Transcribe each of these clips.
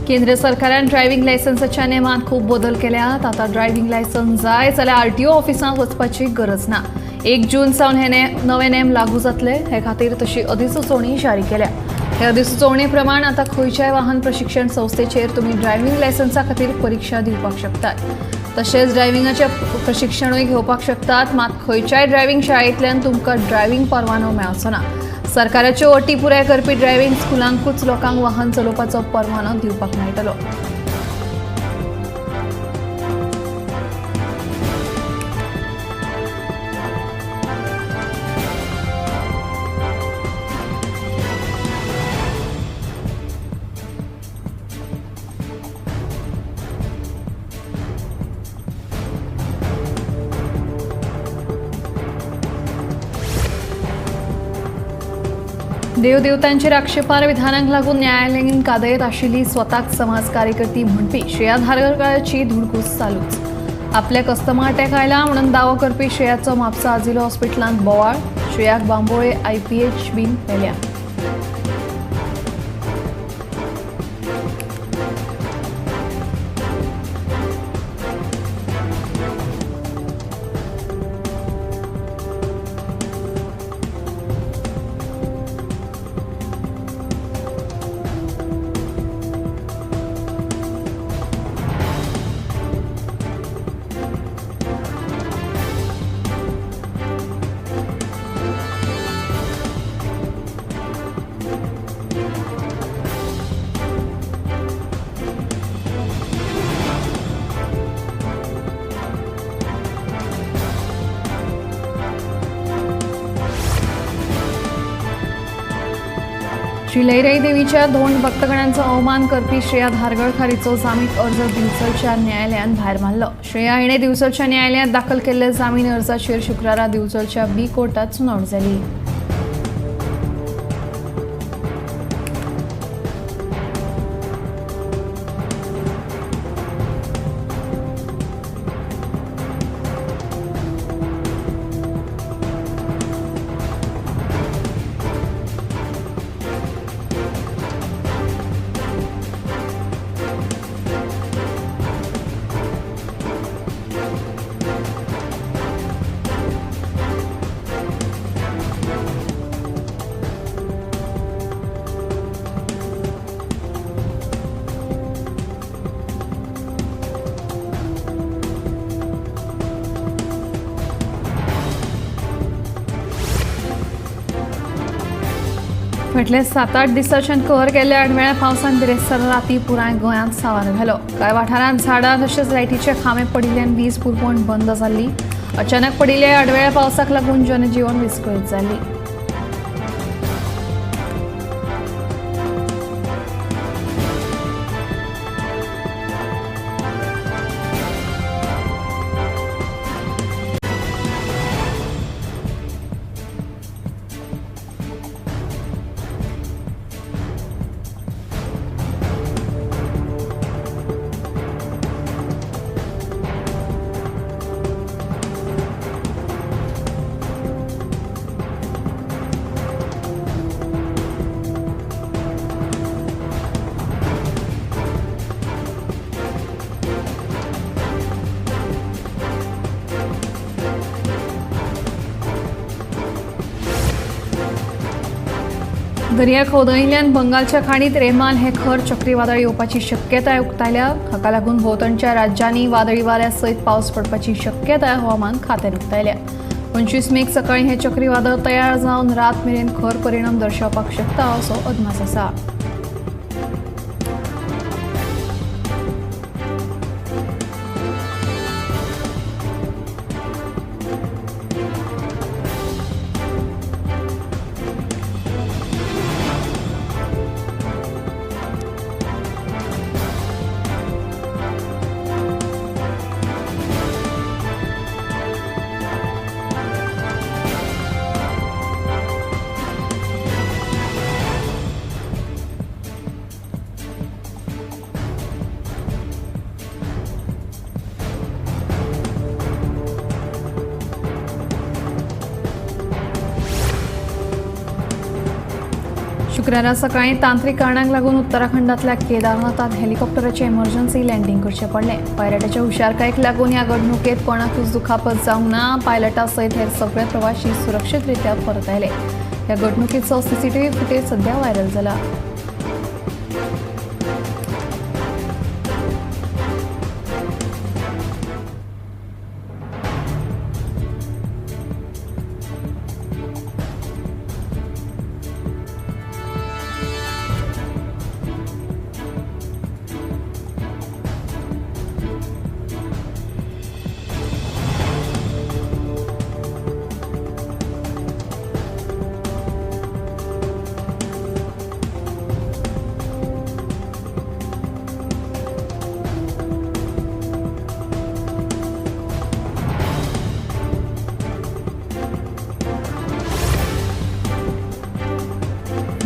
केंद्र सरकारान ड्रायव्हिंग लायसन्साच्या नेमांत खूब बदल केल्यात. आता ड्रायव्हिंग लायसन्स जाय जाल्यार आरटीओ ऑफिसांत वचपाची गरज ना. 1 जून सावन हे नवे नेम लागू जातले. हे खातीर तशी अधिसुचोवणी जारी केल्या. हे अधिसुचोवणे प्रमाण आता खंयच्याय वाहन प्रशिक्षण संस्थेचेर तुमी ड्रायव्हिंग लायसन्सा खातीर परीक्षा दिवपाक शकतात. तशेंच ड्रायव्हिंगाचें प्रशिक्षणूय घेवपाक शकतात. मात खंयच्याय ड्रायव्हिंग शाळेंतल्यान तुमकां ड्रायव्हिंग परवानो मेळचो ना. सरकाराच्यो अटी पुराय करपी ड्रायव्हिंग स्कुलांकूच लोकांक वाहन चलोवपाचो परवानो दिवपाक मेळटलो. देवदेवतांचेर आक्षेपार विधानांक लागून न्यायालयान कादयत आशिल्ली स्वताक समाज कार्यकर्ती म्हणपी श्रेया धारगळकाराची धुडकूस चालूच. आपल्या कस्टमर अटॅक आयला म्हणून दावो करपी श्रेयाचो म्हापसा आजिलो हॉस्पिटलांत बोवाळ. श्रेयाक बांबोळे IPH बीन मेल्या. श्री लयराई देवीच्या धोंड भक्तगणांचो अवमान करपी श्रेया धारगळकारीचो जामीन अर्ज दिवचलच्या न्यायालयान भायर मारलो. श्रेया हिणे दिवचलच्या न्यायालयात दाखल केल्ल्या जामीन अर्जाचेर शुक्रारा दिवचलच्या B कोर्टात सुनावणी जाली. फाटल्या 7-8 दिसांच्यान कहर केल्ल्या आडमेळ्या पावसान बिरेस्तार राती पुराय गोंयांत सांवार घालो. कांय वाठारांत झाडां तशेंच लायटीचे खांबे पडिल्ल्यान वीज पुरवण बंद जाल्ली. अचानक पडिल्ल्या आडमेळ्या पावसाक लागून जनजीवन विस्कळीत जाल्ली. दर्या खोदयिल्ल्यान बंगालच्या खाडीत रेमान हे खर चक्रीवादळ येवपाची शक्यताय उक्तायल्या. हाका लागून भोंवतणच्या राज्यांनी वादळी वाऱ्या सयत पावस पडपाची शक्यताय हवामान खात्यान उक्तायल्या. 25 मेक सकाळी हे चक्रीवादळ तयार जावन रात मेरेन खर परिणाम दर्शवपाक शकता असो अदमास आसा. शुक्रारा सकाळी तांत्रिक कारणांक लागून उत्तराखंडातल्या केदारनाथात हेलिकॉप्टराचे इमर्जन्सी लँडिंग करचे पडले. पायलटाच्या हुशारकायेक लागून ह्या घडणुकेत कोणाकूच दुखापत जावंक ना. पायलटा सयत हेर सगळे प्रवासी सुरक्षीतरित्या परत आयले. ह्या घडणुकेचो सीसीटीव्ही फुटेज सध्या व्हायरल जाला.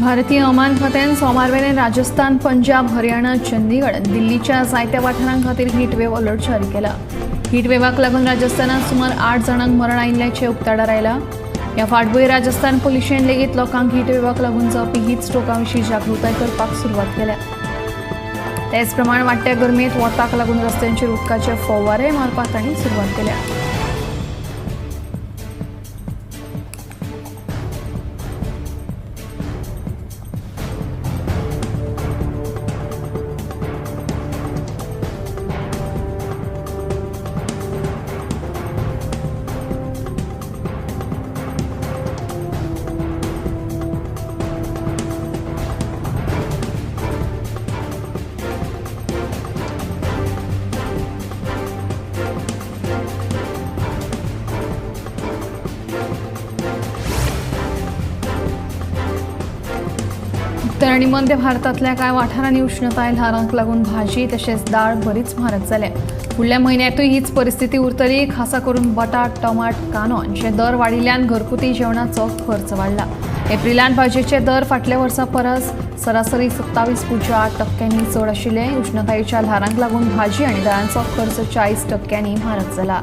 भारतीय हवामान खात्यान सोमार वेळेर राजस्थान, पंजाब, हरियाणा, चंदीगड, दिल्लीच्या जायत्या वाठारां खातीर हीट वेव्ह अलर्ट जारी केला. हीट वेव्हाक लागून राजस्थानात सुमार 8 जाणांक मरण आयिल्ल्याचे उक्ताडार आयला. ह्या फाटभुंयेर राजस्थान पुलिशेन लेगीत लोकांक हीट वेव्हाक लागून जावपी हीट स्ट्रोका विशीं जागृताय करपाक सुरवात केल्या. तेच प्रमाण वाडट्या गरमेंत वताक लागून रस्त्यांचेर उदकाचे फव्वारे मारपाक तांणी सुरवात केल्या. उत्तर आणि मध्य भारतातल्या कांय वाठारांनी उष्णताय ल्हारांक लागून भाजी तशेंच दाळ बरीच म्हारग जाल्या. फुडल्या म्हयन्यातूय हीच परिस्थिती उरतली. खासा करून बटाट, टमाट, कांदो हांचे दर वाडिल्ल्यान घरगुती जेवणाचो खर्च वाडला. एप्रिलांत भाजयेचे दर फाटल्या वर्सा परस सरासरी 27.8% चड आशिल्ले. उष्णतायेच्या ल्हारांक लागून भाजी आनी दाळांचो खर्च 40% म्हारग जाला.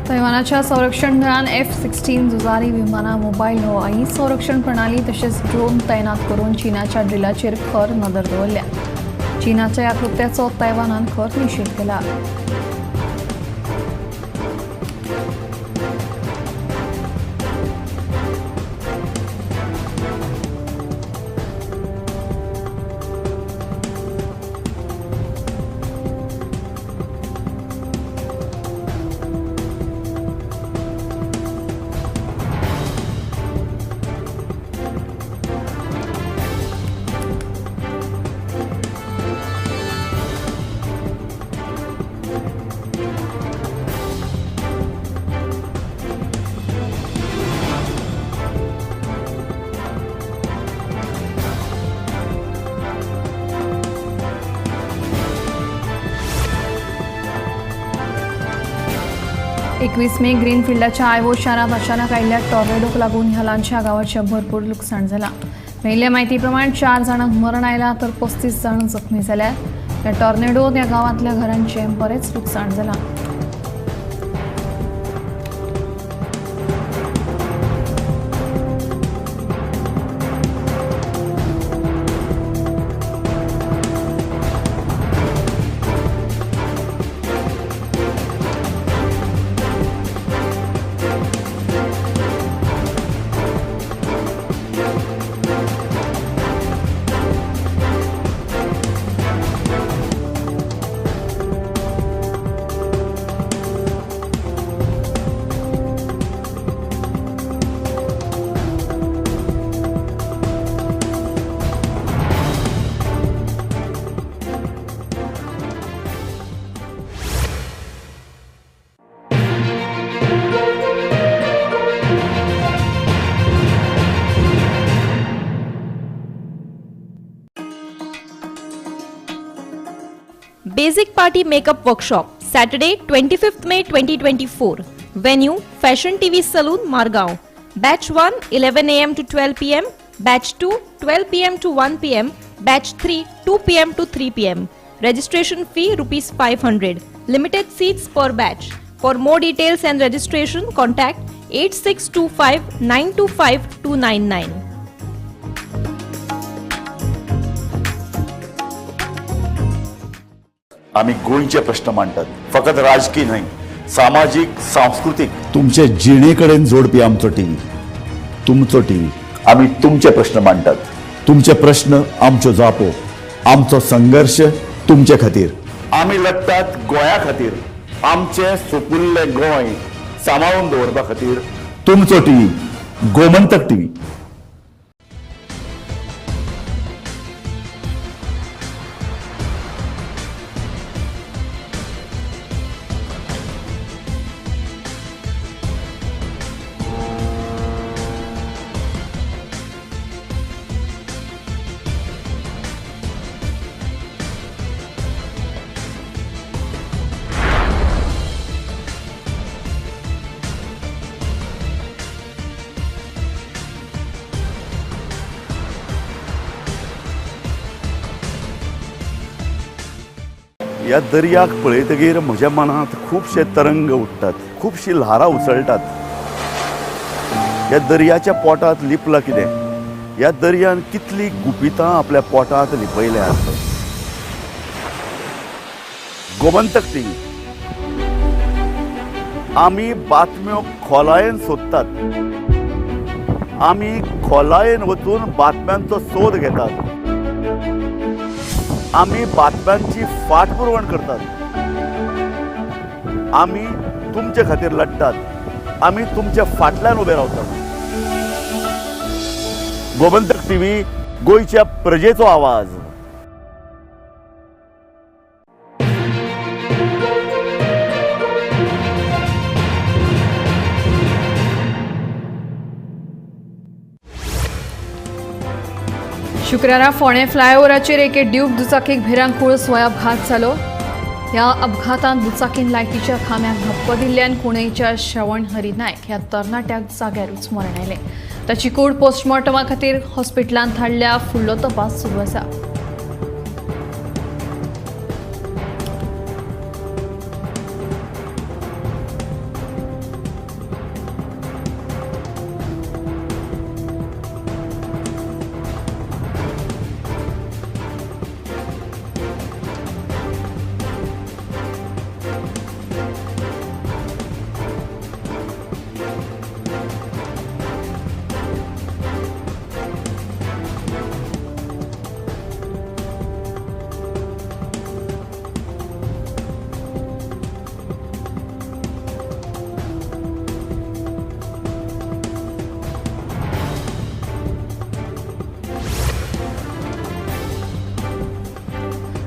तैवानाच्या संरक्षण दळान F-16 झुजारी विमानां, मोबायल हवाई संरक्षण प्रणाली तशेंच ड्रोन तैनात करून चीनाच्या ड्रिलाचेर खर नदर दवरल्या. चीनाच्या ह्या कृत्याचो तैवानान खर निशेध केला. एकवीस मे ग्रीनफिल्डाच्या आयवो शारांत अचानक आयिल्ल्या टॉर्नेडोक लागून ह्या ल्हानशा गांवाचें भरपूर लुकसाण जालां. मेळिल्ल्या म्हायती प्रमाण 4 जाणांक मरण आयलां तर 35 जाण जखमी जाल्यात. ह्या टॉर्नेडोन ह्या गांवांतल्या घरांचें बरेंच लुकसाण जालां. Basic Party Makeup Workshop, Saturday 25th May 2024. Venue, Fashion TV Saloon, Margao. Batch 1, 11 am to 12 pm. Batch 2, 12 pm to 1 pm. Batch 3, 2 pm to 3 pm. Registration fee Rs 500. Limited seats per batch. For more details and registration, contact 8625 925 299. आम्ही गोंयचे प्रश्न मांडटात, फकत राजकीय न्हय, सामाजीक सांस्कृतिक. तुमचे जिणेकडेन जोडपी आमचो टीव्ही, तुमचो टीव्ही. आम्ही तुमचे प्रश्न मांडटात. तुमचे प्रश्न आमच्यो जापो, आमचो संघर्ष तुमचे खातीर. आम्ही लढटात गोंया खातीर, आमचे सोपुल्ले गोंय सांबाळून दवरपा खातीर. तुमचो टीव्ही, गोमंतक टीव्ही. ह्या दर्याक पळयतकीर म्हज्या मनांत खुबशे तरंग उठटात, खुबशी ल्हारां उसळटात. ह्या दर्याच्या पोटांत लिपलां कितें? ह्या दर्यान कितली गुपितां आपल्या पोटांत लिपयल्यात. गोमंतक टीव्ही. आमी बातम्यो खोलायेन सोदतात. आमी खोलायेन वचून बातम्यांचो सोद घेतात. आमी बातम्यांची फाटपुरवण करतात. आमी तुमचे खातीर लढटात. आमी तुमच्या फाटल्यान उबे रावतात. गोमंतक टीव्ही, गोंयच्या प्रजेचो आवाज. शुक्रारा फोंडे फ्लायओव्हराचेर एके ड्यूक दुचाकीक भिरांक कुळस हो अपघात जालो. ह्या अपघातांत दुचाकीन लायटीच्या खांब्याक धक्को दिल्ल्यान कुणेच्या श्रवण हरी नायक ह्या तरणाट्याक जाग्यारूच मरण आयलें. ताची कूड पोस्टमॉर्टमा खातीर हॉस्पिटलांत धाडल्या. फुडलो तपास सुरू आसा.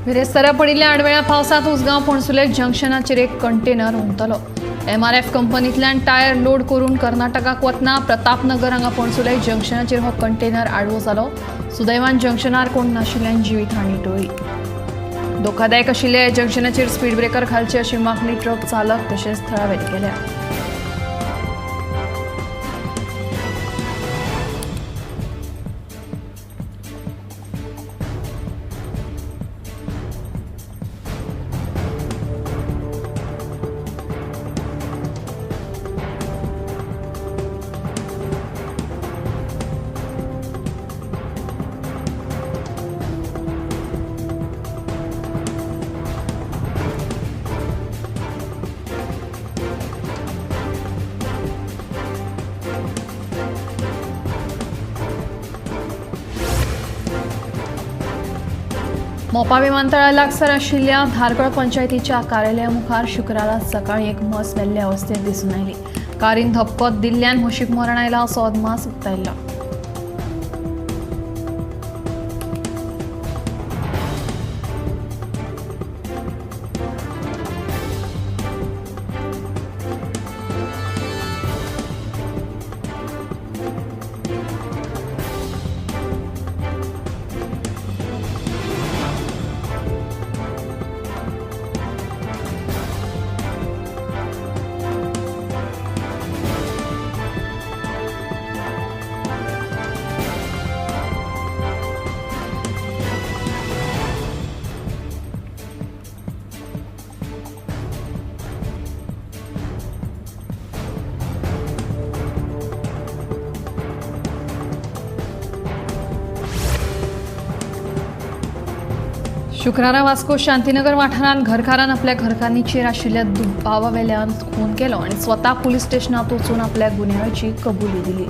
बिरेस्तारा पडिल्ल्या आडवेळ्या पावसात उसगांव पणसुले जंक्शनाचेर एक कंटेनर हुमतलो. MRF कंपनींतल्यान टायर लोड करून कर्नाटकाक वतना प्रतापनगर हांगा पणसुले जंक्शनाचेर हो कंटेनर आडवो जालो. सुदैवान जंक्शनार कोण नाशिल्ल्यान जिवीतहानी टळ्ळी. धोकादायक आशिल्ल्या जंक्शनाचेर स्पीड ब्रेकर घालचे अशी मागणी ट्रक चालक तशेंच थळाव्यान केल्या. मोपा विमानतळा लागसार आशिल्ल्या धारगळ पंचायतीच्या कार्यालया मुखार शुक्रारा सकाळी एक म्हस मेल्ल्या अवस्थेत दिसून आयली. कारीन धपको दिल्ल्यान म्हशीक मरण आयला असो अदमास उक्तायल्लो. शुक्रारा वास्को शांतीनगर वाठारांत घरकारान आपल्या घरकान्नीचेर आशिल्ल्या दुबावावेल्यान खून केलो आनी स्वता पुलीस स्टेशनांत वचून आपल्या गुन्यांवाची कबुली दिली.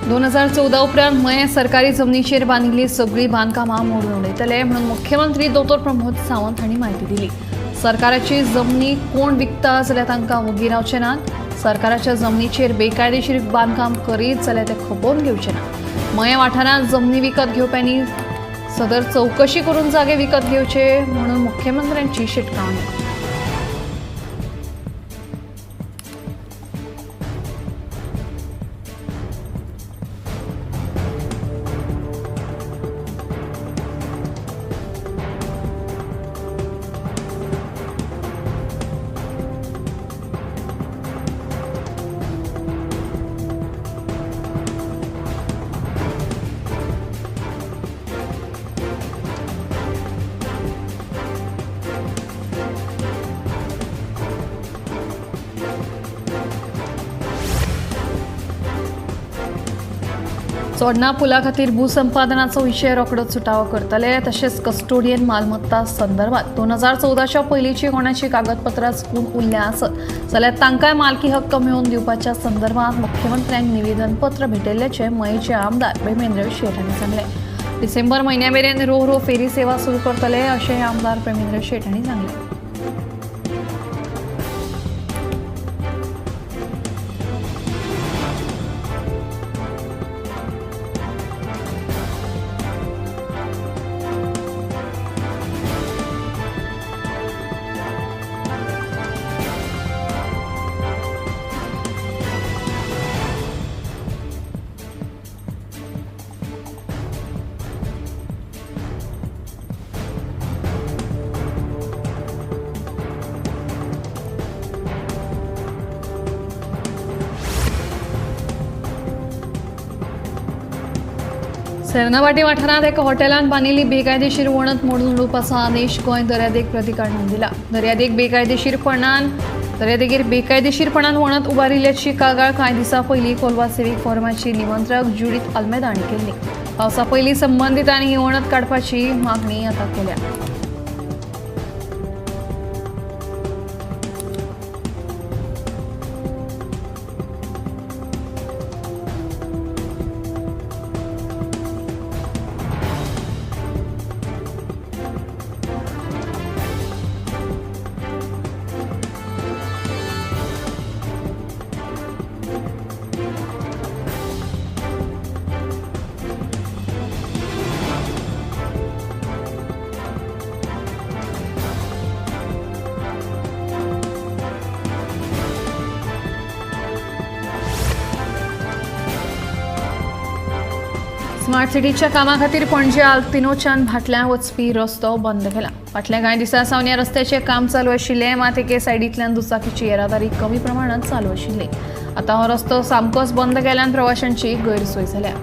दोन 2014 उपरांत मये सरकारी जमनीचेर बांदिल्ली सगळीं बांदकामां मोडून उडयतले म्हणून मुख्यमंत्री दोतोर प्रमोद सावंत हांणी म्हायती दिली. सरकाराची जमनी कोण विकता जाल्यार तांकां वगी रावचे नात. सरकाराच्या जमनीचेर बेकायदेशीर बांदकाम करीत जाल्यार ते खपोवन घेवचे ना. मये वाठारांत जमनी विकत घेवप्यांनी सदर चौकशी करून जागे विकत घेवचे म्हणून मुख्यमंत्र्यांची शिटकावणी. चोडणा पुला खातीर भूसंपादनाचो विशय रोखडोच सुटावो करतले. तशेंच कस्टोडियन मालमत्ता संदर्भात 2014च्या पयलींची कोणाची कागदपत्रां चुकून उरल्या आसत जाल्यार तांकांय मालकी हक्क मेळोवन दिवपाच्या संदर्भात मुख्यमंत्र्यांक निवेदन पत्र भेटयल्ल्याचे मयेचे आमदार प्रेमेंद्र शेट हांणी सांगले. डिसेंबर म्हयन्या मेरेन रो फेरी सेवा सुरू करतले अशें आमदार प्रेमेंद्र शेट हांणी सांगले. सेर्नावाटी वाठारांत एका हॉटेलांत बांदिल्ली बेकायदेशीर वणत मोडून उडोवपाचो आदेश गोंय दर्यादेग प्राधिकरणान दिला. दर्यादेगेर बेकायदेशीरपणान वणत उबारिल्ल्याची कागाळ कांय दिसां पयलीं कोलवा सिवीक फॉरमाची निमंत्रक जुडीथ अल्मेदा हांणी केल्ली. पावसा पयलीं संबंदीतांनी ही वणत काडपाची मागणी आतां केल्या. स्मार्ट सिटीच्या कामा खातीर पणजे आल्तिनोच्यान भाटल्यां वचपी रस्तो बंद केला. फाटल्या कांय दिसां सावन ह्या रस्त्याचें काम चालू आशिल्लें, मात एके सायडींतल्यान दुचाकीची येरादारी कमी प्रमाणांत चालू आशिल्ली. आतां हो रस्तो सामकोच बंद केल्यान प्रवाशांची गैरसोय जाल्या.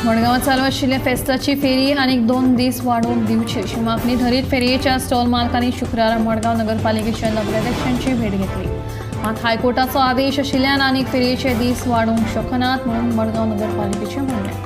मडगांवात चालू आशिल्ल्या फेस्ताची फेरी आनीक 2 दीस वाडोवंक दिवची अशी मागणी धरीत फेरयेच्या स्टॉल मालकांनी शुक्रारा मडगांव नगरपालिकेच्या नगराध्यक्षांची भेट घेतली. मात हायकोर्टाचो आदेश आशिल्ल्यान आनीक फेरयेचे दीस वाडोवंक शकनात म्हणून मडगांव नगरपालिकेचें म्हणलें.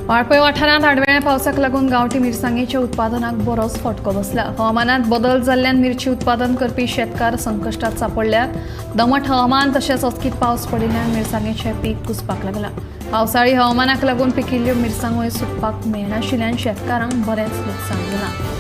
वाळपय वाठारांत आडवेळ्या पावसाक लागून गांवठी मिरसांगेच्या उत्पादनाक बरोच फटको बसला. हवामानात बदल जाल्ल्यान मिरची उत्पादन करपी शेतकार संकश्टात सांपडल्यात. दमट हवामान तशेंच अचकीत पावस पडिल्ल्यान मिरसांगेचें पीक कुसपाक लागला. पावसाळी हवामानाक लागून पिकिल्ल्यो मिरसांगोय सुकपाक मेळनाशिल्ल्यान शेतकारांक बरेंच लुकसाण जालां.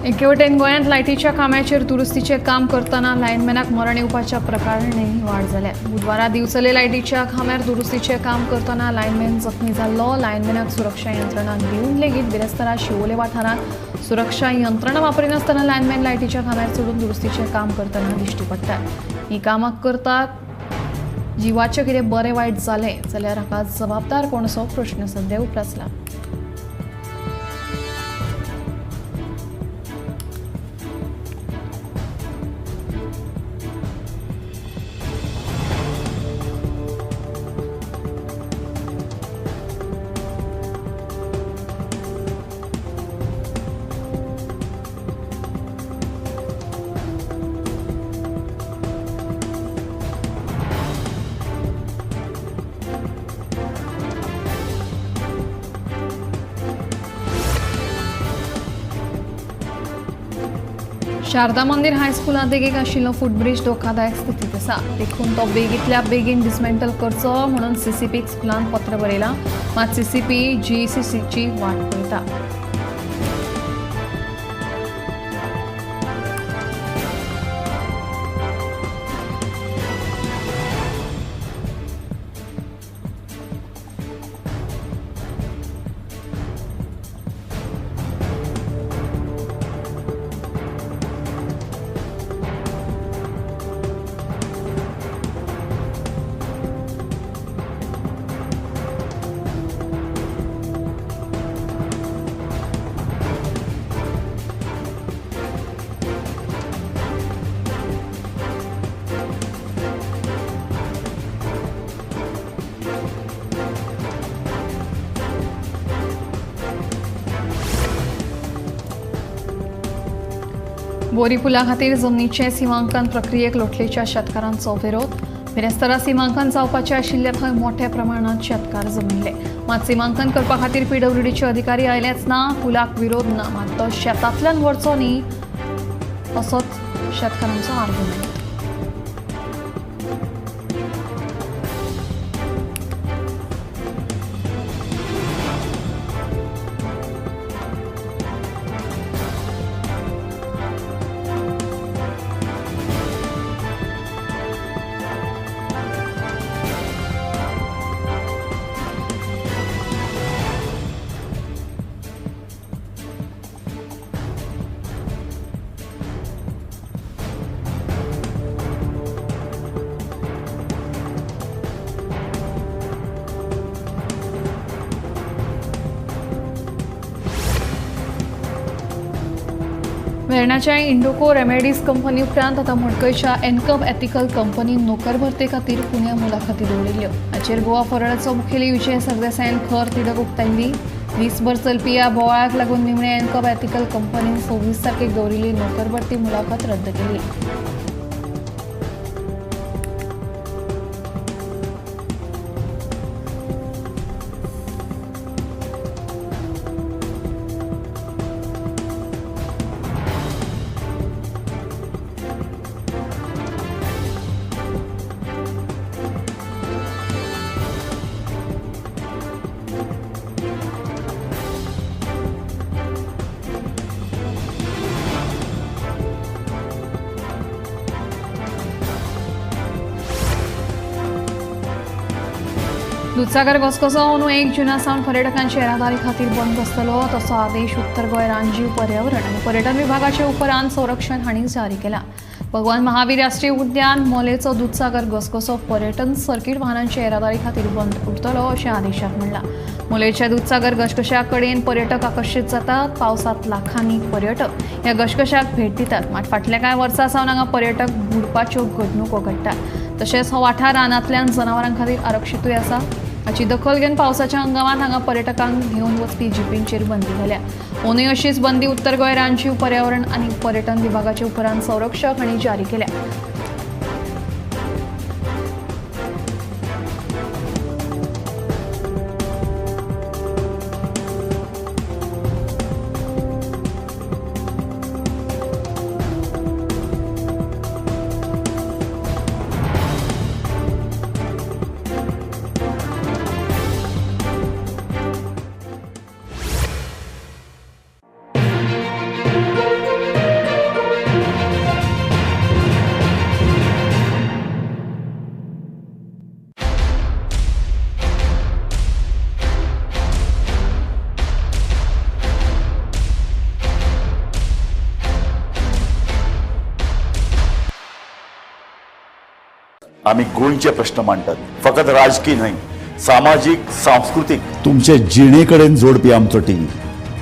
एके वटेन गोंयांत लायटीच्या खांब्याचेर दुरुस्तीचें काम करतना लायनमॅनाक मरण येवपाच्या प्रकारांनी वाड जाल्या. बुधवारा दिवचले लायटीच्या खांब्यार दुरुस्तीचें काम करतना लायनमॅन जखमी जाल्लो. लायनमॅनाक सुरक्षा यंत्रणा दिवन लेगीत बिरेस्तारा शिवोले वाठारांत सुरक्षा यंत्रणा वापरिनासतना लायनमॅन लायटीच्या खांब्यार चडून दुरुस्तीचें काम करतना दिश्टी पडटात. ही कामां करतात जिवाचें कितें बरें वायट जालें जाल्यार हाका जबाबदार कोण असो प्रश्न सध्या उपरासला. शारदा मंदिर हायस्कुलांत देगेक आशिल्लो फुटब्रिज धोकादायक स्थितीत आसा. देखून तो बेगींतल्या बेगीन डिसमेंटल करचो म्हणून सीसीपीक स्कुलान पत्र बरयलां. मात सीसीपी जीसीसीची वाट पळयता. बोरी पुला खातीर जमनीचे सिमांकन प्रक्रियेक लोटलेच्या शेतकारांचो विरोध. बिरेस्तारा सिमांकन जावपाचें आशिल्ले थंय मोठ्या प्रमाणात शेतकार जमिल्ले. मात सिमांकन करपा खातीर PWDचे अधिकारी आयलेच ना. पुलाक विरोध ना, मात तो शेतांतल्यान व्हरचो न्ही असोच शेतकारांचो आर्ग्युमेंट. वेर्णाच्या इंडोको रेमेडीज कंपनी उपरांत आता मडकयच्या एनकम एथिकल कंपनीन नोकर भरते खातीर पुण्या मुलाखती दवरिल्ल्यो. हाचेर गोवा फॉरवर्डचो मुखेली विजय सरदेसायन खर तिडक उक्तायली. 20 भर चलपी ह्या बोवाळाक लागून निमणे एनकम एथिकल कंपनीन 26 तारखेक दवरिल्ली नोकर भरती मुलाखत रद्द केली. दूधसागर घसघसो अंदू 1 जूना सावन पर्यटकांची येरादारी खातीर बंद आसतलो तसो आदेश उत्तर गोंय रानजीव पर्यावरण आनी पर्यटन विभागाचे उपरांत संरक्षण हांणी जारी केला. भगवान महावीर राष्ट्रीय उद्यान मोलेचो दूधसागर घसघसो पर्यटन सर्कीट वाहनांची येरादारी खातीर बंद उरतलो अशें आदेशात म्हणलां. मोलेच्या दूधसागर घसघश्या कडेन पर्यटक आकर्शीत जातात. पावसांत लाखांनी पर्यटक ह्या घसघश्याक भेट दितात. मात फाटल्या कांय वर्सां सावन हांगा पर्यटक बुडपाच्यो घडणुको घडटात. तशेंच हो वाठार रानांतल्यान जनावरां खातीर आरक्षितूय आसा. हाची दखल घेवन पावसाच्या हंगामात हांगा पर्यटकांक घेवन वचपी जिपींचेर बंदी घाल्या. अंदूय अशीच बंदी उत्तर गोंय रानजीव पर्यावरण आनी पर्यटन विभागाचे उपरांत संरक्षक हांणी जारी केल्या. आम्ही गोंयचे प्रश्न मांडटात. फकत राजकीय न्हय, सामाजीक, सांस्कृतीक. तुमचे जिणेकडेन जोडपी आमचो टीव्ही